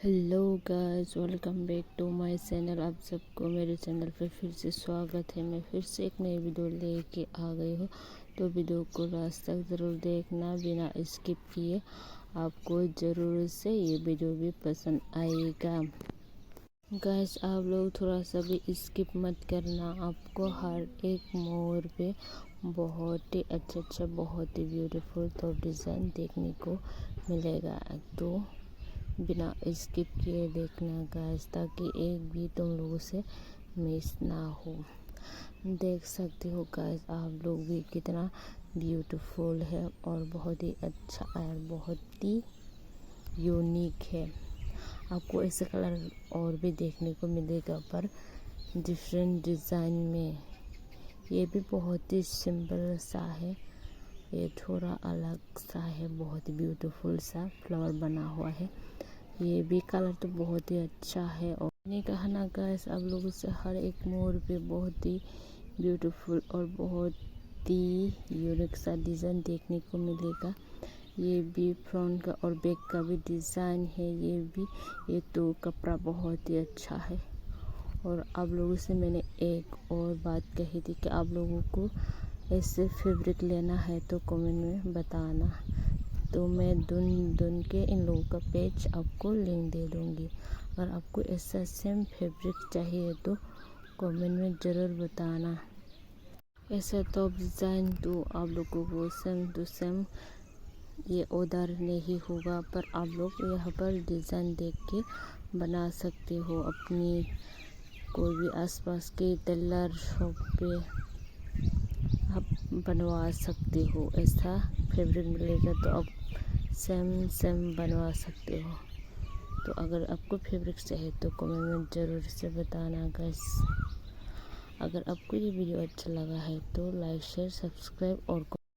Hello guys, welcome back to my channel. आप सबको मेरे चैनल पर फिर से स्वागत है। मैं फिर से एक नई वीडियो लेके आ गई हूँ, तो वीडियो को लास्ट तक ज़रूर देखना बिना स्किप किए। आपको ज़रूर से ये वीडियो भी पसंद आएगा। गाइस, आप लोग थोड़ा सा भी स्किप मत करना। आपको हर एक मोड़ पे बहुत ही अच्छा बहुत ही ब्यूटीफुल तो डिज़ाइन देखने को मिलेगा। तो बिना स्किप किए देखना गाइस, ताकि एक भी तुम लोगों से मिस ना हो। देख सकते हो गाइस, आप लोग भी कितना ब्यूटीफुल है और बहुत ही अच्छा और बहुत ही यूनिक है। आपको ऐसे कलर और भी देखने को मिलेगा, पर डिफरेंट डिज़ाइन में। ये भी बहुत ही सिंपल सा है, ये थोड़ा अलग सा है, बहुत ही ब्यूटीफुल सा फ्लावर बना हुआ है। ये भी कलर तो बहुत ही अच्छा है। और मैंने कहा ना गाइस, आप लोगों से हर एक मोड़ पे बहुत ही ब्यूटीफुल और बहुत ही यूनिक सा डिज़ाइन देखने को मिलेगा। ये भी फ्रंट का और बैक का भी डिज़ाइन है। ये तो कपड़ा बहुत ही अच्छा है। और आप लोगों से मैंने एक और बात कही थी कि आप लोगों को ऐसे फैब्रिक लेना है तो कमेंट में बताना, तो मैं ढूंढ के इन लोगों का पेज आपको लिंक दे दूँगी। अगर आपको ऐसा सेम फैब्रिक चाहिए तो कमेंट में ज़रूर बताना। ऐसा तो डिज़ाइन तो आप लोगों को सेम टू सेम ये ऑर्डर नहीं होगा, पर आप लोग यहाँ पर डिज़ाइन देख के बना सकते हो। अपनी कोई भी आसपास के टेलर शॉप पे आप बनवा सकते हो। ऐसा फैब्रिक मिलेगा तो आप सेम बनवा सकते हो। तो अगर आपको फैब्रिक चाहिए तो कमेंट में ज़रूर से बताना गाइस। अगर आपको ये वीडियो अच्छा लगा है तो लाइक शेयर सब्सक्राइब और